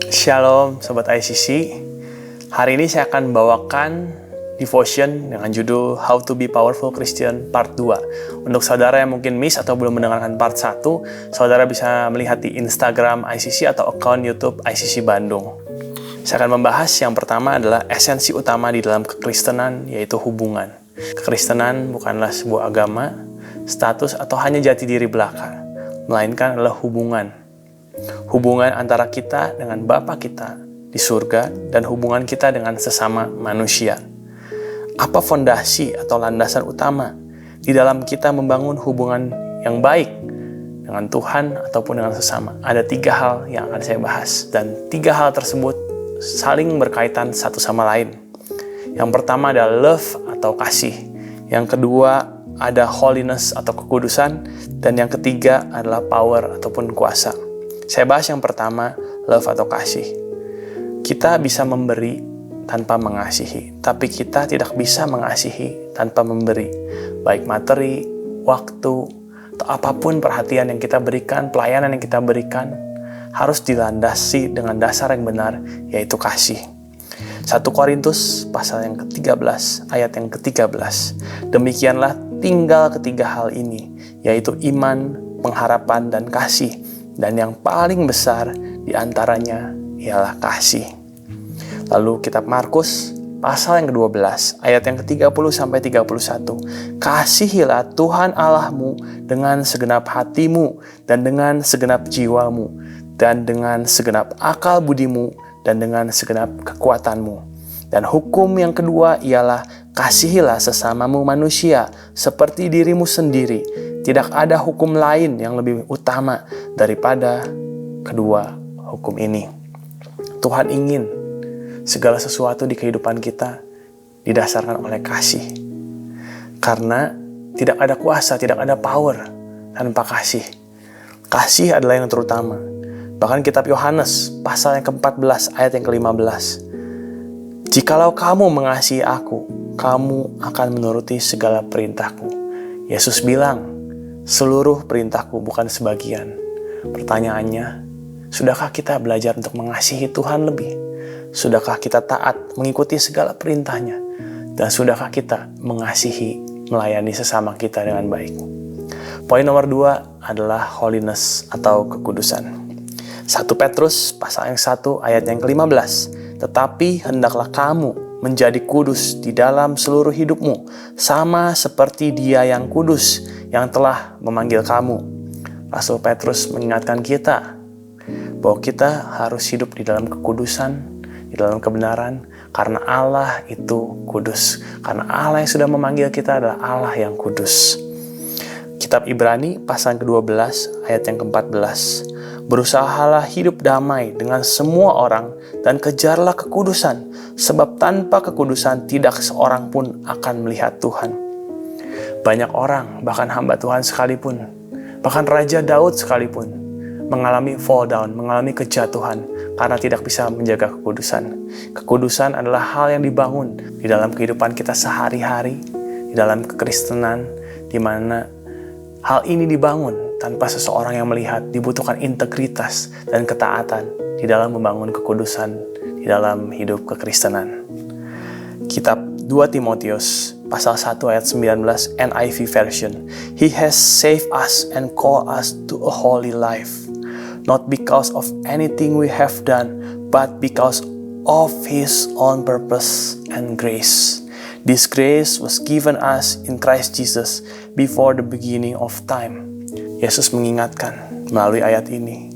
Shalom Sobat ICC. Hari ini saya akan bawakan devotion dengan judul How to be Powerful Christian Part 2. Untuk saudara yang mungkin miss atau belum mendengarkan Part 1, saudara bisa melihat di Instagram ICC atau akun YouTube ICC Bandung. Saya akan membahas yang pertama adalah esensi utama di dalam kekristenan, yaitu hubungan. Kekristenan bukanlah sebuah agama, status, atau hanya jati diri belaka, melainkan adalah hubungan. Hubungan antara kita dengan Bapa kita di surga dan hubungan kita dengan sesama manusia. Apa fondasi atau landasan utama di dalam kita membangun hubungan yang baik dengan Tuhan ataupun dengan sesama? Ada 3 hal yang akan saya bahas, dan 3 hal tersebut saling berkaitan satu sama lain. Yang pertama adalah love atau kasih. Yang kedua ada holiness atau kekudusan. Dan yang ketiga adalah power ataupun kuasa. Saya bahas yang pertama, love atau kasih. Kita bisa memberi tanpa mengasihi, tapi kita tidak bisa mengasihi tanpa memberi. Baik materi, waktu, atau apapun perhatian yang kita berikan, pelayanan yang kita berikan, harus dilandasi dengan dasar yang benar, yaitu kasih. 1 Korintus pasal yang ke-13, ayat yang ke-13. Demikianlah tinggal ketiga hal ini, yaitu iman, pengharapan, dan kasih. Dan yang paling besar di antaranya ialah kasih. Lalu kitab Markus pasal yang ke-12 ayat yang ke-30 sampai 31. Kasihilah Tuhan Allahmu dengan segenap hatimu dan dengan segenap jiwamu dan dengan segenap akal budimu dan dengan segenap kekuatanmu. Dan hukum yang kedua ialah kasihilah sesamamu manusia seperti dirimu sendiri. Tidak ada hukum lain yang lebih utama daripada kedua hukum ini. Tuhan ingin segala sesuatu di kehidupan kita didasarkan oleh kasih. Karena tidak ada kuasa, tidak ada power tanpa kasih. Kasih adalah yang terutama. Bahkan kitab Yohanes pasal yang ke-14 ayat yang ke-15. Jikalau kamu mengasihi aku, kamu akan menuruti segala perintahku. Yesus bilang, seluruh perintahku bukan sebagian. Pertanyaannya, sudahkah kita belajar untuk mengasihi Tuhan lebih? Sudahkah kita taat mengikuti segala perintahnya? Dan sudahkah kita mengasihi, melayani sesama kita dengan baik? Poin nomor 2 adalah holiness atau kekudusan. 1 Petrus pasal yang 1 ayat yang ke-15. Tetapi hendaklah kamu menjadi kudus di dalam seluruh hidupmu, sama seperti Dia yang kudus, yang telah memanggil kamu. Rasul Petrus mengingatkan kita bahwa kita harus hidup di dalam kekudusan, di dalam kebenaran, karena Allah itu kudus. Karena Allah yang sudah memanggil kita adalah Allah yang kudus. Kitab Ibrani pasal ke-12 ayat yang ke-14. Berusahalah hidup damai dengan semua orang dan kejarlah kekudusan, sebab tanpa kekudusan tidak seorang pun akan melihat Tuhan. Banyak orang, bahkan hamba Tuhan sekalipun, bahkan Raja Daud sekalipun, mengalami fall down, mengalami kejatuhan karena tidak bisa menjaga kekudusan. Kekudusan adalah hal yang dibangun di dalam kehidupan kita sehari-hari, di dalam kekristenan, di mana hal ini dibangun tanpa seseorang yang melihat. Dibutuhkan integritas dan ketaatan di dalam membangun kekudusan di dalam hidup kekristenan. Kitab 2 Timotius pasal 1 ayat 19 NIV version. He has saved us and called us to a holy life, not because of anything we have done, but because of His own purpose and grace. This grace was given us in Christ Jesus before the beginning of time. Yesus mengingatkan melalui ayat ini,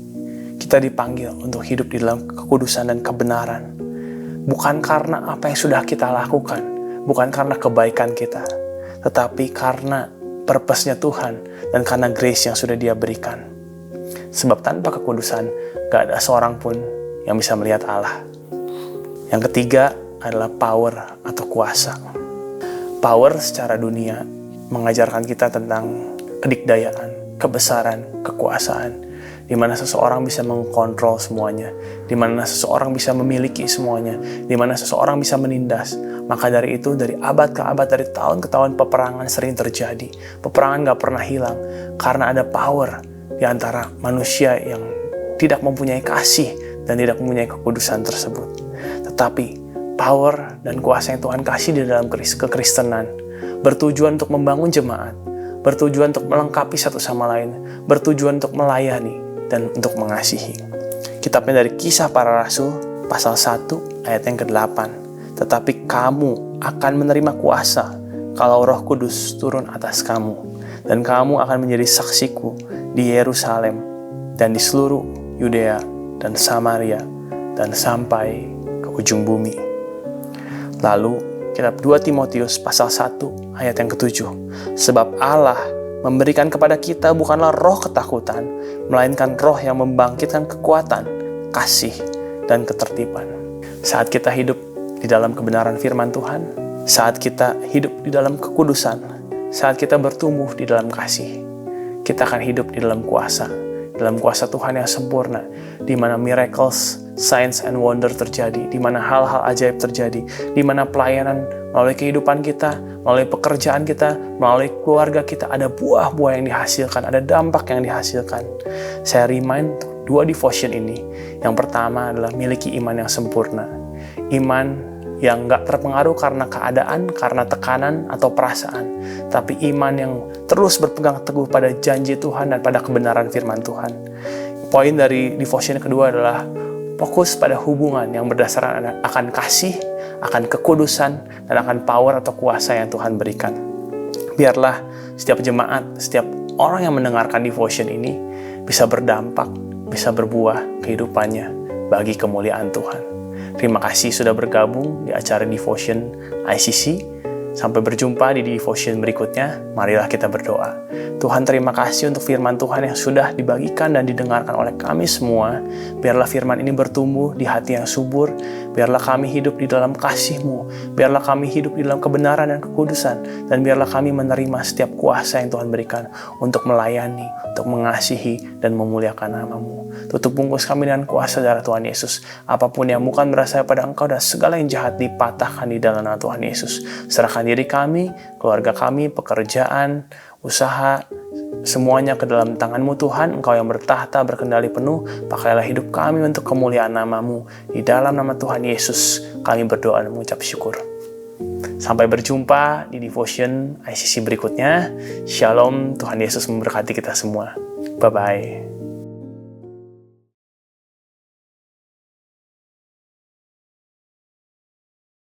kita dipanggil untuk hidup di dalam kekudusan dan kebenaran. Bukan karena apa yang sudah kita lakukan, bukan karena kebaikan kita, tetapi karena purpose-nya Tuhan dan karena grace yang sudah Dia berikan. Sebab tanpa kekudusan, gak ada seorang pun yang bisa melihat Allah. Yang ketiga adalah power atau kuasa. Power secara dunia mengajarkan kita tentang kedikdayaan, kebesaran, kekuasaan, di mana seseorang bisa mengkontrol semuanya, di mana seseorang bisa memiliki semuanya, di mana seseorang bisa menindas. Maka dari itu, dari abad ke abad, dari tahun ke tahun, peperangan sering terjadi. Peperangan gak pernah hilang, karena ada power di antara manusia yang tidak mempunyai kasih dan tidak mempunyai kekudusan tersebut. Tetapi power dan kuasa yang Tuhan kasih di dalam kekristenan bertujuan untuk membangun jemaat, bertujuan untuk melengkapi satu sama lain, bertujuan untuk melayani dan untuk mengasihi. Kitabnya dari Kisah Para Rasul pasal 1 ayat yang ke-8. Tetapi kamu akan menerima kuasa kalau Roh Kudus turun atas kamu, dan kamu akan menjadi saksiku di Yerusalem dan di seluruh Yudea dan Samaria dan sampai ke ujung bumi. Lalu kitab 2 Timotius pasal 1 ayat yang ke-7. Sebab Allah memberikan kepada kita bukanlah roh ketakutan, melainkan roh yang membangkitkan kekuatan, kasih, dan ketertiban. Saat kita hidup di dalam kebenaran firman Tuhan, saat kita hidup di dalam kekudusan, saat kita bertumbuh di dalam kasih, kita akan hidup di dalam kuasa Tuhan yang sempurna, di mana miracles, signs and wonder terjadi, di mana hal-hal ajaib terjadi, di mana pelayanan melalui kehidupan kita, melalui pekerjaan kita, melalui keluarga kita, ada buah-buah yang dihasilkan, ada dampak yang dihasilkan. Saya remind dua devotion ini. Yang pertama adalah miliki iman yang sempurna. Iman yang gak terpengaruh karena keadaan, karena tekanan atau perasaan, tapi iman yang terus berpegang teguh pada janji Tuhan dan pada kebenaran firman Tuhan. Poin dari devotion kedua adalah fokus pada hubungan yang berdasarkan akan kasih, akan kekudusan, dan akan power atau kuasa yang Tuhan berikan. Biarlah setiap jemaat, setiap orang yang mendengarkan devotion ini bisa berdampak, bisa berbuah kehidupannya bagi kemuliaan Tuhan. Terima kasih sudah bergabung di acara Devotion ICC. Sampai berjumpa di devotion berikutnya. Marilah kita berdoa. Tuhan, terima kasih untuk firman Tuhan yang sudah dibagikan dan didengarkan oleh kami semua. Biarlah firman ini bertumbuh di hati yang subur. Biarlah kami hidup di dalam kasih-Mu. Biarlah kami hidup di dalam kebenaran dan kekudusan. Dan biarlah kami menerima setiap kuasa yang Tuhan berikan untuk melayani, untuk mengasihi, dan memuliakan nama-Mu. Tutup bungkus kami dengan kuasa darah Tuhan Yesus. Apapun yang bukan berasal pada Engkau dan segala yang jahat dipatahkan di dalam nama Tuhan Yesus. Serahkan diri kami, keluarga kami, pekerjaan, usaha, semuanya ke dalam tangan-Mu Tuhan. Engkau yang bertahta, berkendali penuh. Pakailah hidup kami untuk kemuliaan nama-Mu. Di dalam nama Tuhan Yesus kami berdoa dan mengucap syukur. Sampai berjumpa di Devotion ICC berikutnya. Shalom, Tuhan Yesus memberkati kita semua. Bye-bye.